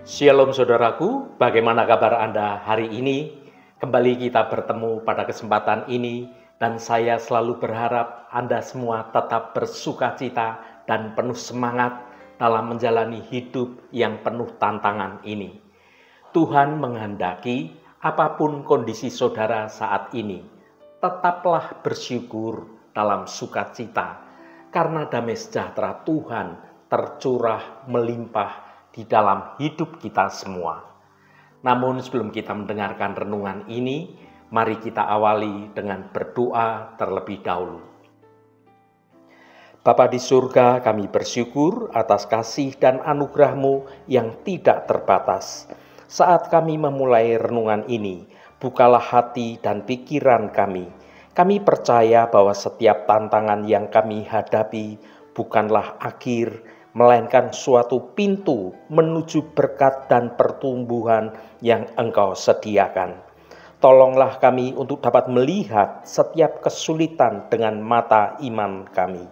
Shalom saudaraku, bagaimana kabar Anda hari ini? Kembali kita bertemu pada kesempatan ini dan saya selalu berharap Anda semua tetap bersukacita dan penuh semangat dalam menjalani hidup yang penuh tantangan ini. Tuhan menghendaki apapun kondisi saudara saat ini, tetaplah bersyukur dalam sukacita karena damai sejahtera Tuhan tercurah melimpah di dalam hidup kita semua. Namun sebelum kita mendengarkan renungan ini, mari kita awali dengan berdoa terlebih dahulu. Bapa di surga, kami bersyukur atas kasih dan anugerah-Mu yang tidak terbatas. Saat kami memulai renungan ini, bukalah hati dan pikiran kami. Kami percaya bahwa setiap tantangan yang kami hadapi bukanlah akhir, melainkan suatu pintu menuju berkat dan pertumbuhan yang Engkau sediakan. Tolonglah kami untuk dapat melihat setiap kesulitan dengan mata iman kami.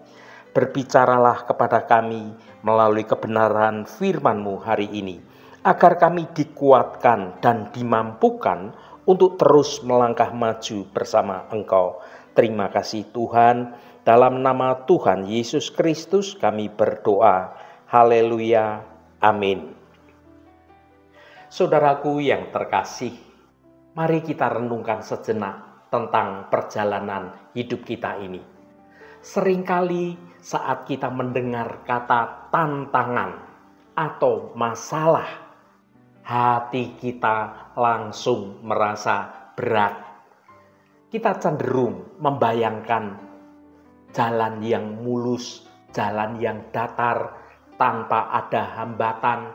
Berbicaralah kepada kami melalui kebenaran firman-Mu hari ini, agar kami dikuatkan dan dimampukan untuk terus melangkah maju bersama Engkau. Terima kasih Tuhan. Dalam nama Tuhan Yesus Kristus kami berdoa. Haleluya. Amin. Saudaraku yang terkasih, mari kita renungkan sejenak tentang perjalanan hidup kita ini. Seringkali saat kita mendengar kata tantangan atau masalah, hati kita langsung merasa berat. Kita cenderung membayangkan jalan yang mulus, jalan yang datar, tanpa ada hambatan.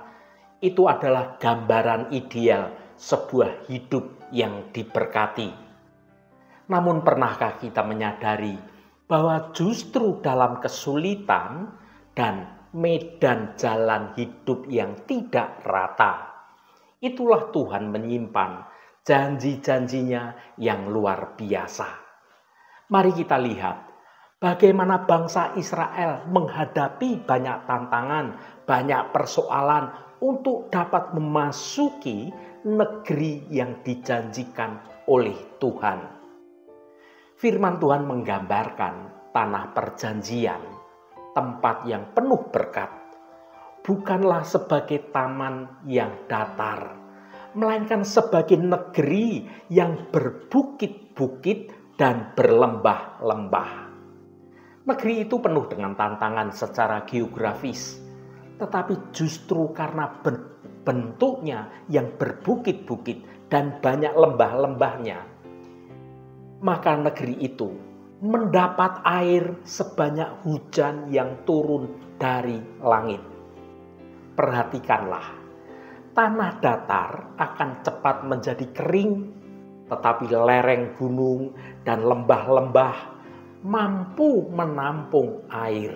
Itu adalah gambaran ideal sebuah hidup yang diberkati. Namun pernahkah kita menyadari bahwa justru dalam kesulitan dan medan jalan hidup yang tidak rata, itulah Tuhan menyimpan janji-janjinya yang luar biasa. Mari kita lihat bagaimana bangsa Israel menghadapi banyak tantangan, banyak persoalan untuk dapat memasuki negeri yang dijanjikan oleh Tuhan. Firman Tuhan menggambarkan tanah perjanjian, tempat yang penuh berkat, bukanlah sebagai taman yang datar, melainkan sebagai negeri yang berbukit-bukit dan berlembah-lembah. Negeri itu penuh dengan tantangan secara geografis, tetapi justru karena bentuknya yang berbukit-bukit dan banyak lembah-lembahnya, maka negeri itu mendapat air sebanyak hujan yang turun dari langit. Perhatikanlah, tanah datar akan cepat menjadi kering, tetapi lereng gunung dan lembah-lembah mampu menampung air.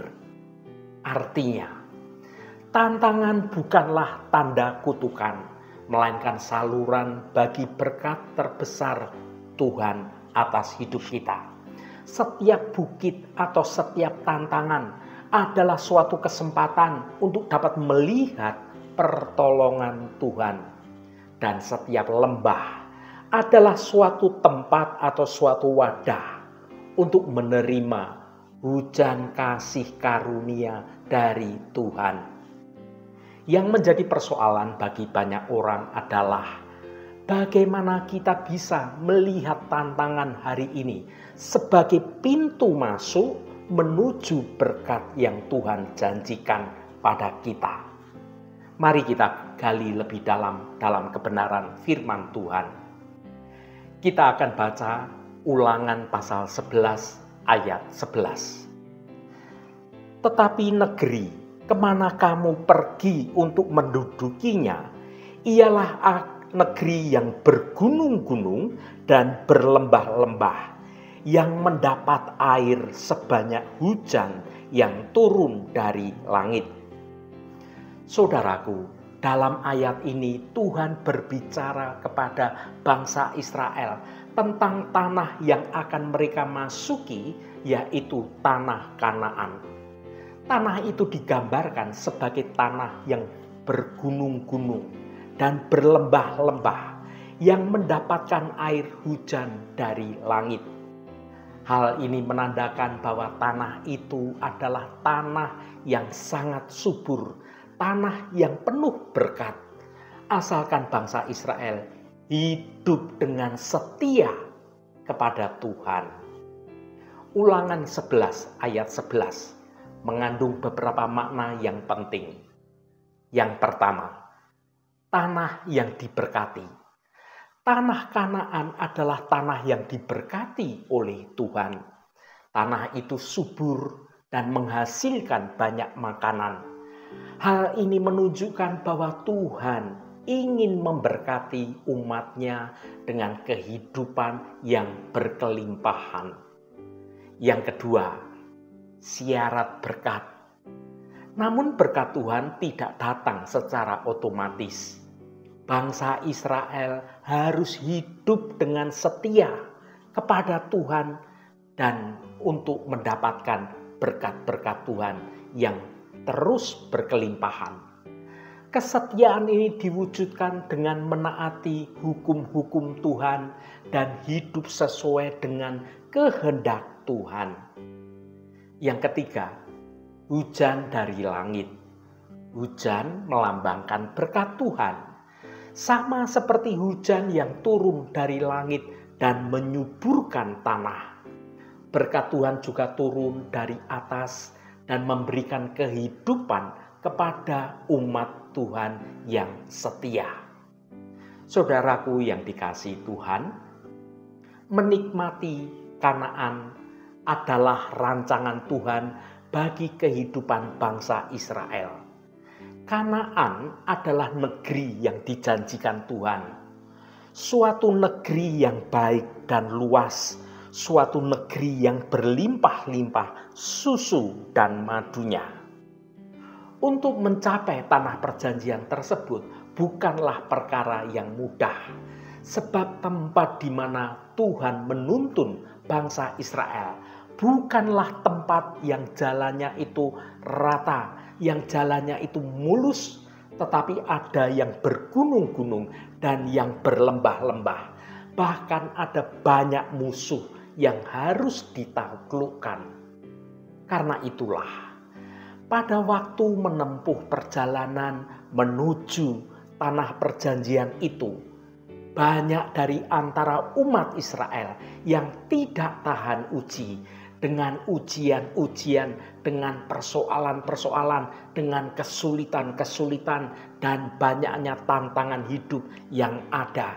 Artinya, tantangan bukanlah tanda kutukan, melainkan saluran bagi berkat terbesar Tuhan atas hidup kita. Setiap bukit atau setiap tantangan adalah suatu kesempatan untuk dapat melihat pertolongan Tuhan. Dan setiap lembah adalah suatu tempat atau suatu wadah untuk menerima hujan kasih karunia dari Tuhan. Yang menjadi persoalan bagi banyak orang adalah bagaimana kita bisa melihat tantangan hari ini sebagai pintu masuk menuju berkat yang Tuhan janjikan pada kita. Mari kita gali lebih dalam kebenaran firman Tuhan. Kita akan baca Ulangan pasal 11 ayat 11. Tetapi negeri kemana kamu pergi untuk mendudukinya, ialah negeri yang bergunung-gunung dan berlembah-lembah, yang mendapat air sebanyak hujan yang turun dari langit. Saudaraku, dalam ayat ini Tuhan berbicara kepada bangsa Israel tentang tanah yang akan mereka masuki, yaitu tanah Kanaan. Tanah itu digambarkan sebagai tanah yang bergunung-gunung dan berlembah-lembah yang mendapatkan air hujan dari langit. Hal ini menandakan bahwa tanah itu adalah tanah yang sangat subur, tanah yang penuh berkat. Asalkan bangsa Israel hidup dengan setia kepada Tuhan. Ulangan 11 ayat 11 mengandung beberapa makna yang penting. Yang pertama, tanah yang diberkati. Tanah Kanaan adalah tanah yang diberkati oleh Tuhan. Tanah itu subur dan menghasilkan banyak makanan. Hal ini menunjukkan bahwa Tuhan ingin memberkati umat-Nya dengan kehidupan yang berkelimpahan. Yang kedua, syarat berkat. Namun berkat Tuhan tidak datang secara otomatis. Bangsa Israel harus hidup dengan setia kepada Tuhan dan untuk mendapatkan berkat-berkat Tuhan yang terus berkelimpahan. Kesetiaan ini diwujudkan dengan menaati hukum-hukum Tuhan dan hidup sesuai dengan kehendak Tuhan. Yang ketiga, hujan dari langit. Hujan melambangkan berkat Tuhan. Sama seperti hujan yang turun dari langit dan menyuburkan tanah. Berkat Tuhan juga turun dari atas dan memberikan kehidupan kepada umat Tuhan yang setia. Saudaraku yang dikasihi Tuhan, menikmati Kanaan adalah rancangan Tuhan bagi kehidupan bangsa Israel. Kanaan adalah negeri yang dijanjikan Tuhan. Suatu negeri yang baik dan luas. Suatu negeri yang berlimpah-limpah susu dan madunya. Untuk mencapai tanah perjanjian tersebut bukanlah perkara yang mudah. Sebab tempat di mana Tuhan menuntun bangsa Israel bukanlah tempat yang jalannya itu rata, yang jalannya itu mulus, tetapi ada yang bergunung-gunung dan yang berlembah-lembah. Bahkan ada banyak musuh yang harus ditaklukkan. Karena itulah, pada waktu menempuh perjalanan menuju tanah perjanjian itu, banyak dari antara umat Israel yang tidak tahan uji, dengan ujian-ujian, dengan persoalan-persoalan, dengan kesulitan-kesulitan, dan banyaknya tantangan hidup yang ada.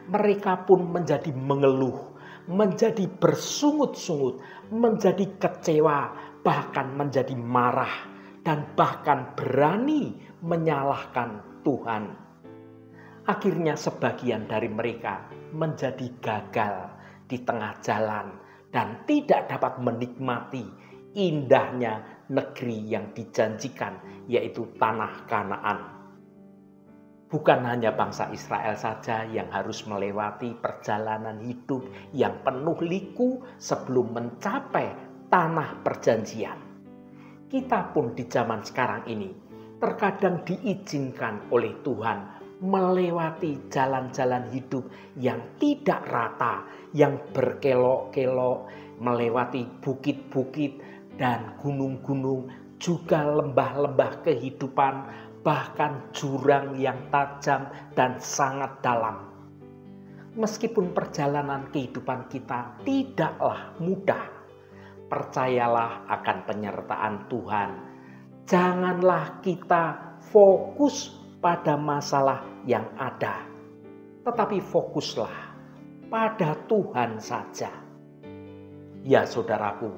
Mereka pun menjadi mengeluh, menjadi bersungut-sungut, menjadi kecewa, bahkan menjadi marah, dan bahkan berani menyalahkan Tuhan. Akhirnya sebagian dari mereka menjadi gagal di tengah jalan dan tidak dapat menikmati indahnya negeri yang dijanjikan, yaitu tanah Kanaan. Bukan hanya bangsa Israel saja yang harus melewati perjalanan hidup yang penuh liku sebelum mencapai tanah perjanjian. Kita pun di zaman sekarang ini terkadang diizinkan oleh Tuhan melewati jalan-jalan hidup yang tidak rata, yang berkelok-kelok, melewati bukit-bukit dan gunung-gunung, juga lembah-lembah kehidupan, bahkan jurang yang tajam dan sangat dalam. Meskipun perjalanan kehidupan kita tidaklah mudah, percayalah akan penyertaan Tuhan. Janganlah kita fokus pada masalah yang ada, tetapi fokuslah pada Tuhan saja. Ya saudaraku,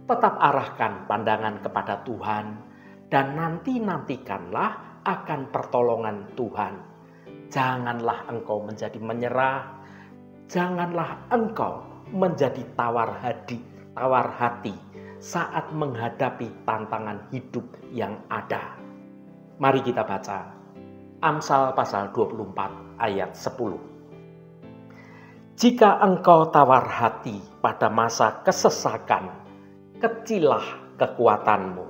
tetap arahkan pandangan kepada Tuhan dan nantikanlah akan pertolongan Tuhan. Janganlah engkau menjadi menyerah, janganlah engkau menjadi tawar hati saat menghadapi tantangan hidup yang ada. Mari kita baca Amsal pasal 24 ayat 10. Jika engkau tawar hati pada masa kesesakan, kecillah kekuatanmu.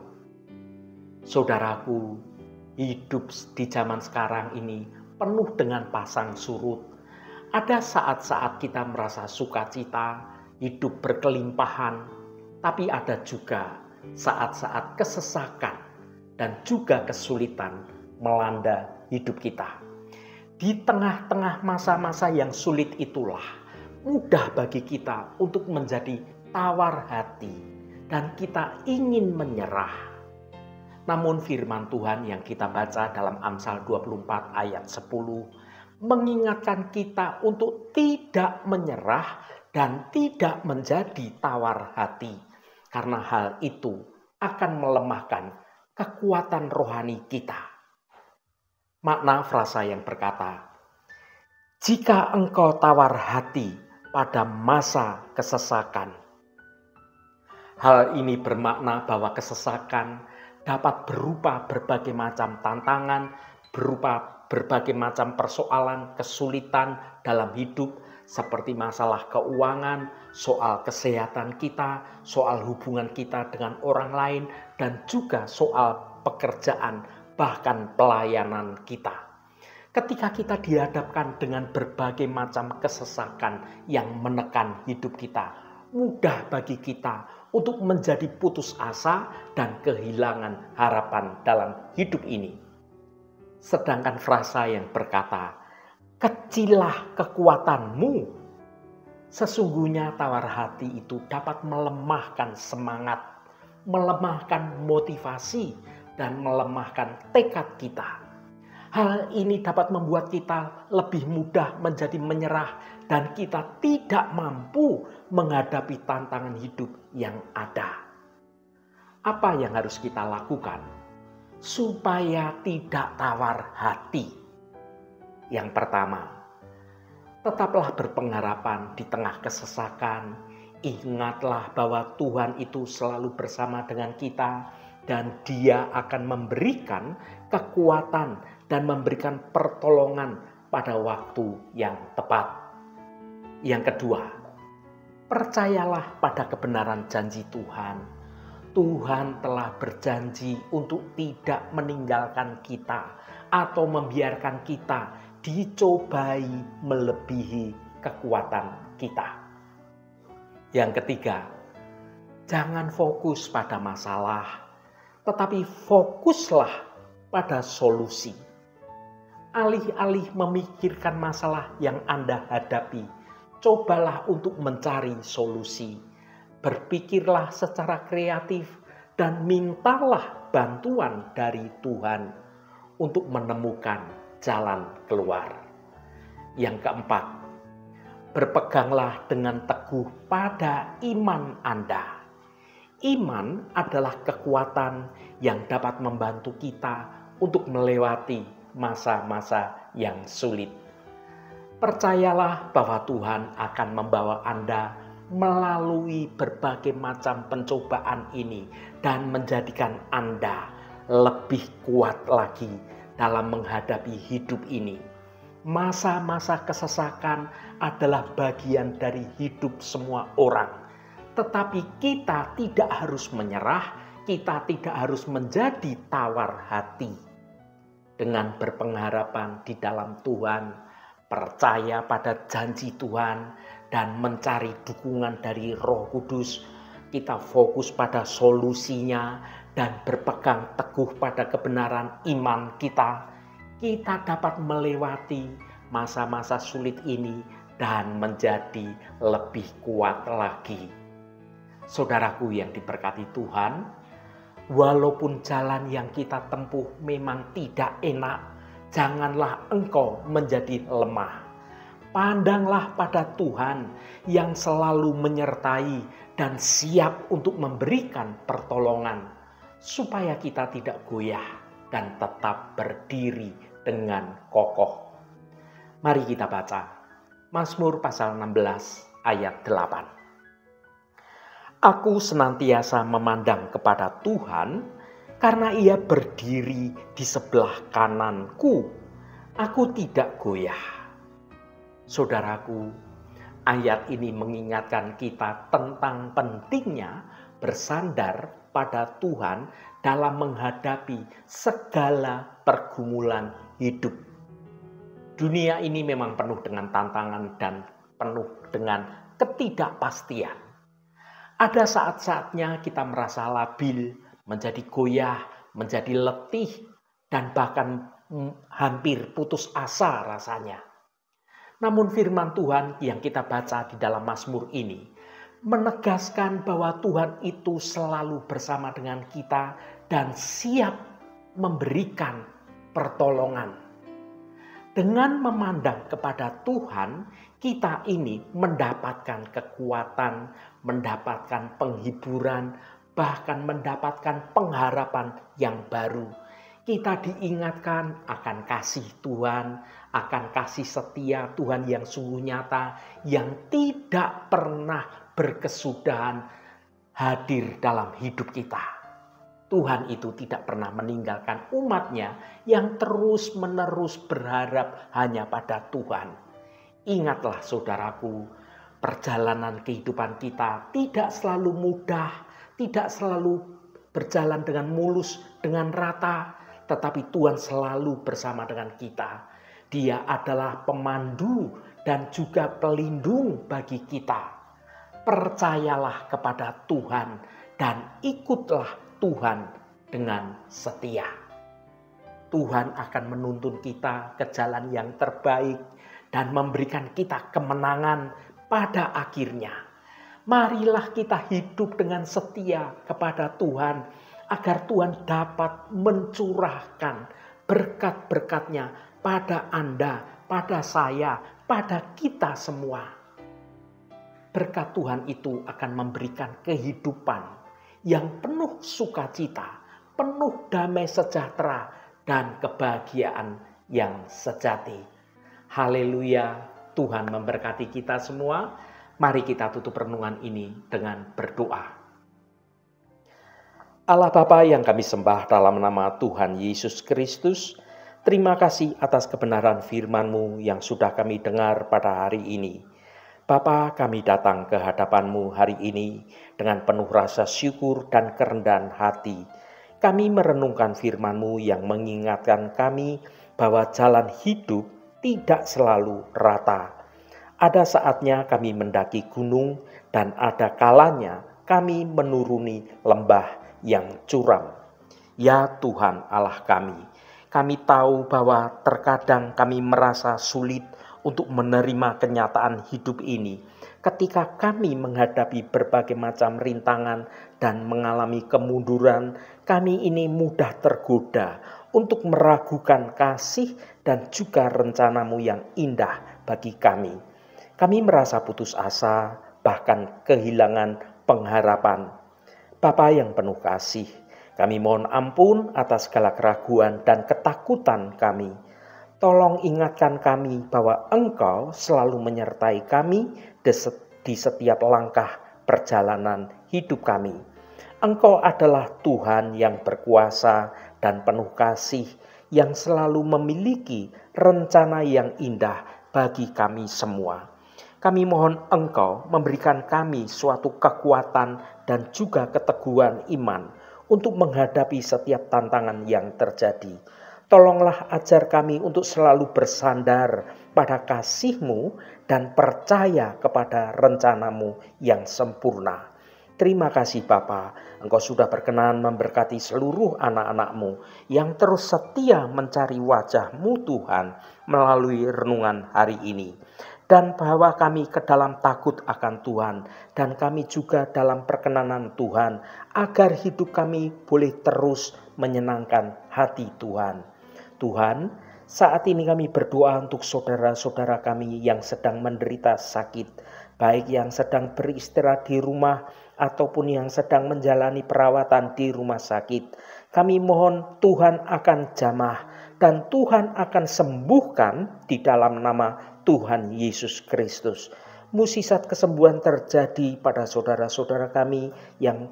Saudaraku, hidup di zaman sekarang ini penuh dengan pasang surut. Ada saat-saat kita merasa sukacita, hidup berkelimpahan, tapi ada juga saat-saat kesesakan dan juga kesulitan melanda hidup kita. Di tengah-tengah masa-masa yang sulit itulah mudah bagi kita untuk menjadi tawar hati dan kita ingin menyerah. Namun firman Tuhan yang kita baca dalam Amsal 24 ayat 10 mengingatkan kita untuk tidak menyerah dan tidak menjadi tawar hati. Karena hal itu akan melemahkan kekuatan rohani kita. Makna frasa yang berkata, jika engkau tawar hati pada masa kesesakan. Hal ini bermakna bahwa kesesakan dapat berupa berbagai macam tantangan, berupa berbagai macam persoalan, kesulitan dalam hidup, seperti masalah keuangan, soal kesehatan kita, soal hubungan kita dengan orang lain, dan juga soal pekerjaan, bahkan pelayanan kita. Ketika kita dihadapkan dengan berbagai macam kesesakan yang menekan hidup kita, mudah bagi kita untuk menjadi putus asa dan kehilangan harapan dalam hidup ini. Sedangkan frasa yang berkata, kecillah kekuatanmu. Sesungguhnya tawar hati itu dapat melemahkan semangat, melemahkan motivasi, dan melemahkan tekad kita. Hal ini dapat membuat kita lebih mudah menjadi menyerah dan kita tidak mampu menghadapi tantangan hidup yang ada. Apa yang harus kita lakukan supaya tidak tawar hati? Yang pertama, tetaplah berpengharapan di tengah kesesakan. Ingatlah bahwa Tuhan itu selalu bersama dengan kita dan Dia akan memberikan kekuatan dan memberikan pertolongan pada waktu yang tepat. Yang kedua, percayalah pada kebenaran janji Tuhan. Tuhan telah berjanji untuk tidak meninggalkan kita atau membiarkan kita dicobai melebihi kekuatan kita. Yang ketiga, jangan fokus pada masalah, tetapi fokuslah pada solusi. Alih-alih memikirkan masalah yang Anda hadapi, cobalah untuk mencari solusi. Berpikirlah secara kreatif dan mintalah bantuan dari Tuhan untuk menemukan jalan keluar. Yang keempat, berpeganglah dengan teguh pada iman Anda. Iman adalah kekuatan yang dapat membantu kita untuk melewati masa-masa yang sulit. Percayalah bahwa Tuhan akan membawa Anda melalui berbagai macam pencobaan ini dan menjadikan Anda lebih kuat lagi dalam menghadapi hidup ini. Masa-masa kesesakan adalah bagian dari hidup semua orang. Tetapi kita tidak harus menyerah, kita tidak harus menjadi tawar hati. Dengan berpengharapan di dalam Tuhan, percaya pada janji Tuhan, dan mencari dukungan dari Roh Kudus, kita fokus pada solusinya dan berpegang teguh pada kebenaran iman kita. Kita dapat melewati masa-masa sulit ini dan menjadi lebih kuat lagi. Saudaraku yang diberkati Tuhan, walaupun jalan yang kita tempuh memang tidak enak, janganlah engkau menjadi lemah. Pandanglah pada Tuhan yang selalu menyertai dan siap untuk memberikan pertolongan, supaya kita tidak goyah dan tetap berdiri dengan kokoh. Mari kita baca Mazmur pasal 16 ayat 8. Aku senantiasa memandang kepada Tuhan, karena Ia berdiri di sebelah kananku. Aku tidak goyah. Saudaraku, ayat ini mengingatkan kita tentang pentingnya bersandar pada Tuhan dalam menghadapi segala pergumulan hidup. Dunia ini memang penuh dengan tantangan dan penuh dengan ketidakpastian. Ada saat-saatnya kita merasa labil, menjadi goyah, menjadi letih, dan bahkan hampir putus asa rasanya. Namun firman Tuhan yang kita baca di dalam Mazmur ini menegaskan bahwa Tuhan itu selalu bersama dengan kita dan siap memberikan pertolongan. Dengan memandang kepada Tuhan, kita ini mendapatkan kekuatan, mendapatkan penghiburan, bahkan mendapatkan pengharapan yang baru. Kita diingatkan akan kasih Tuhan, akan kasih setia Tuhan yang sungguh nyata, yang tidak pernah berkesudahan hadir dalam hidup kita. Tuhan itu tidak pernah meninggalkan umatnya yang terus-menerus berharap hanya pada Tuhan. Ingatlah saudaraku, perjalanan kehidupan kita tidak selalu mudah, tidak selalu berjalan dengan mulus, dengan rata, tetapi Tuhan selalu bersama dengan kita. Dia adalah pemandu dan juga pelindung bagi kita. Percayalah kepada Tuhan dan ikutlah Tuhan dengan setia. Tuhan akan menuntun kita ke jalan yang terbaik dan memberikan kita kemenangan pada akhirnya. Marilah kita hidup dengan setia kepada Tuhan agar Tuhan dapat mencurahkan berkat-berkat-Nya pada Anda, pada saya, pada kita semua. Berkat Tuhan itu akan memberikan kehidupan yang penuh sukacita, penuh damai sejahtera, dan kebahagiaan yang sejati. Haleluya, Tuhan memberkati kita semua. Mari kita tutup renungan ini dengan berdoa. Allah Bapa yang kami sembah dalam nama Tuhan Yesus Kristus, terima kasih atas kebenaran firman-Mu yang sudah kami dengar pada hari ini. Bapa, kami datang ke hadapan-Mu hari ini dengan penuh rasa syukur dan kerendahan hati. Kami merenungkan firman-Mu yang mengingatkan kami bahwa jalan hidup tidak selalu rata. Ada saatnya kami mendaki gunung dan ada kalanya kami menuruni lembah yang curam. Ya Tuhan Allah kami tahu bahwa terkadang kami merasa sulit untuk menerima kenyataan hidup ini ketika kami menghadapi berbagai macam rintangan dan mengalami kemunduran. Kami ini mudah tergoda untuk meragukan kasih dan juga rencana-Mu yang indah bagi kami. Kami merasa putus asa, bahkan kehilangan pengharapan. Bapa yang penuh kasih, kami mohon ampun atas segala keraguan dan ketakutan kami. Tolong ingatkan kami bahwa Engkau selalu menyertai kami di setiap langkah perjalanan hidup kami. Engkau adalah Tuhan yang berkuasa dan penuh kasih, yang selalu memiliki rencana yang indah bagi kami semua. Kami mohon Engkau memberikan kami suatu kekuatan dan juga keteguhan iman untuk menghadapi setiap tantangan yang terjadi. Tolonglah ajar kami untuk selalu bersandar pada kasih-Mu dan percaya kepada rencana-Mu yang sempurna. Terima kasih Bapa, Engkau sudah berkenan memberkati seluruh anak-anak-Mu yang terus setia mencari wajah-Mu Tuhan melalui renungan hari ini. Dan bawa kami ke dalam takut akan Tuhan, dan kami juga dalam perkenanan Tuhan, agar hidup kami boleh terus menyenangkan hati Tuhan. Tuhan, saat ini kami berdoa untuk saudara-saudara kami yang sedang menderita sakit, baik yang sedang beristirahat di rumah ataupun yang sedang menjalani perawatan di rumah sakit. Kami mohon Tuhan akan jamah dan Tuhan akan sembuhkan di dalam nama Tuhan Yesus Kristus. Mukjizat kesembuhan terjadi pada saudara-saudara kami yang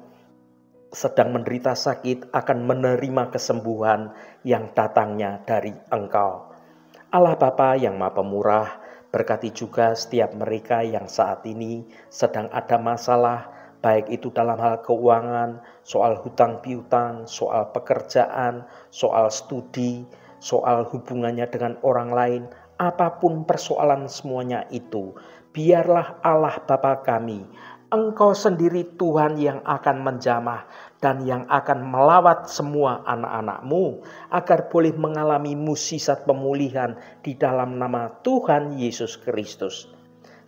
sedang menderita sakit akan menerima kesembuhan yang datangnya dari Engkau. Allah Bapa yang Maha Pemurah, berkati juga setiap mereka yang saat ini sedang ada masalah, baik itu dalam hal keuangan, soal hutang piutang, soal pekerjaan, soal studi, soal hubungannya dengan orang lain, apapun persoalan semuanya itu, biarlah Allah Bapa kami, Engkau sendiri Tuhan yang akan menjamah dan yang akan melawat semua anak-anak-Mu agar boleh mengalami mukjizat pemulihan di dalam nama Tuhan Yesus Kristus.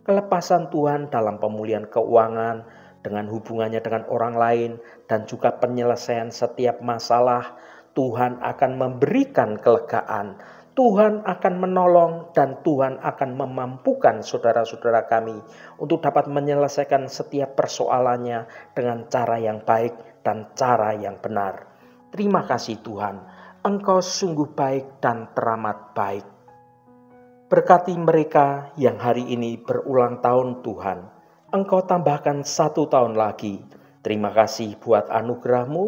Kelepasan Tuhan dalam pemulihan keuangan, dengan hubungannya dengan orang lain, dan juga penyelesaian setiap masalah, Tuhan akan memberikan kelegaan. Tuhan akan menolong dan Tuhan akan memampukan saudara-saudara kami untuk dapat menyelesaikan setiap persoalannya dengan cara yang baik dan cara yang benar. Terima kasih Tuhan, Engkau sungguh baik dan teramat baik. Berkati mereka yang hari ini berulang tahun Tuhan. Engkau tambahkan 1 tahun lagi. Terima kasih buat anugerah-Mu,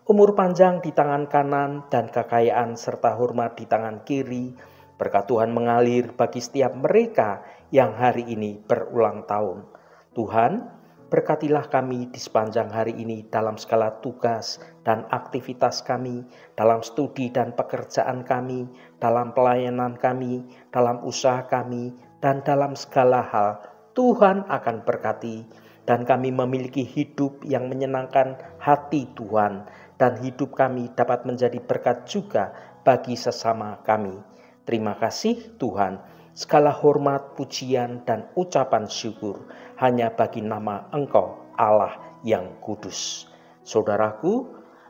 umur panjang di tangan kanan dan kekayaan serta hormat di tangan kiri. Berkat Tuhan mengalir bagi setiap mereka yang hari ini berulang tahun. Tuhan, berkatilah kami di sepanjang hari ini dalam segala tugas dan aktivitas kami, dalam studi dan pekerjaan kami, dalam pelayanan kami, dalam usaha kami, dan dalam segala hal. Tuhan akan berkati dan kami memiliki hidup yang menyenangkan hati Tuhan, dan hidup kami dapat menjadi berkat juga bagi sesama kami. Terima kasih Tuhan, segala hormat, pujian, dan ucapan syukur hanya bagi nama Engkau Allah yang kudus. Saudaraku,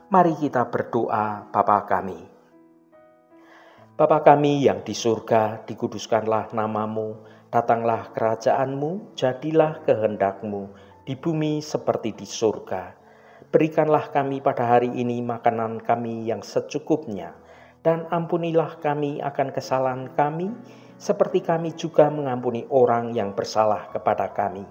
mari kita berdoa. Bapa kami. Bapa kami yang di surga, dikuduskanlah nama-Mu, datanglah kerajaan-Mu, jadilah kehendak-Mu di bumi seperti di surga. Berikanlah kami pada hari ini makanan kami yang secukupnya, dan ampunilah kami akan kesalahan kami, seperti kami juga mengampuni orang yang bersalah kepada kami.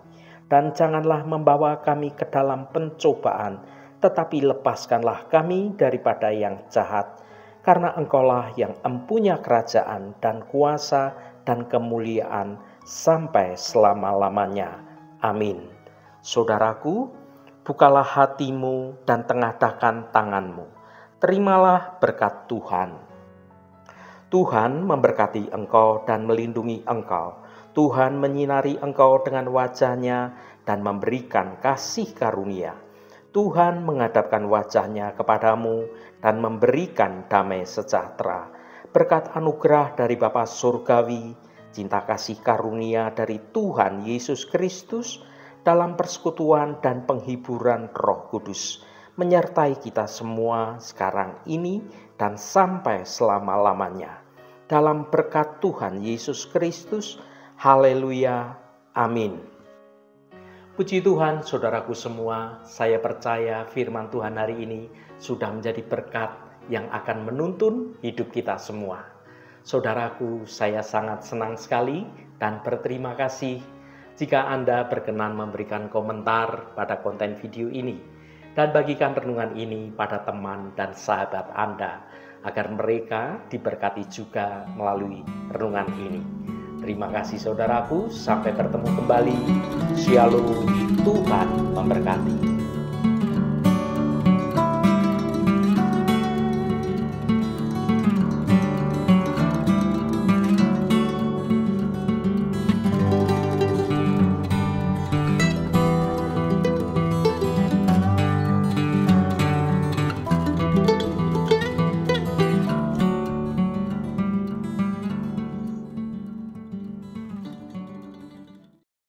Dan janganlah membawa kami ke dalam pencobaan, tetapi lepaskanlah kami daripada yang jahat. Karena Engkaulah yang empunya kerajaan dan kuasa dan kemuliaan sampai selama-lamanya. Amin. Saudaraku, bukalah hatimu dan tengadahkan tanganmu. Terimalah berkat Tuhan. Tuhan memberkati engkau dan melindungi engkau. Tuhan menyinari engkau dengan wajah-Nya dan memberikan kasih karunia. Tuhan menghadapkan wajah-Nya kepadamu dan memberikan damai sejahtera. Berkat anugerah dari Bapa Surgawi, cinta kasih karunia dari Tuhan Yesus Kristus, dalam persekutuan dan penghiburan Roh Kudus, menyertai kita semua sekarang ini dan sampai selama-lamanya. Dalam berkat Tuhan Yesus Kristus, haleluya, amin. Puji Tuhan, saudaraku semua, saya percaya firman Tuhan hari ini sudah menjadi berkat yang akan menuntun hidup kita semua. Saudaraku, saya sangat senang sekali dan berterima kasih jika Anda berkenan memberikan komentar pada konten video ini dan bagikan renungan ini pada teman dan sahabat Anda agar mereka diberkati juga melalui renungan ini. Terima kasih saudaraku, sampai bertemu kembali. Shalom, Tuhan memberkati.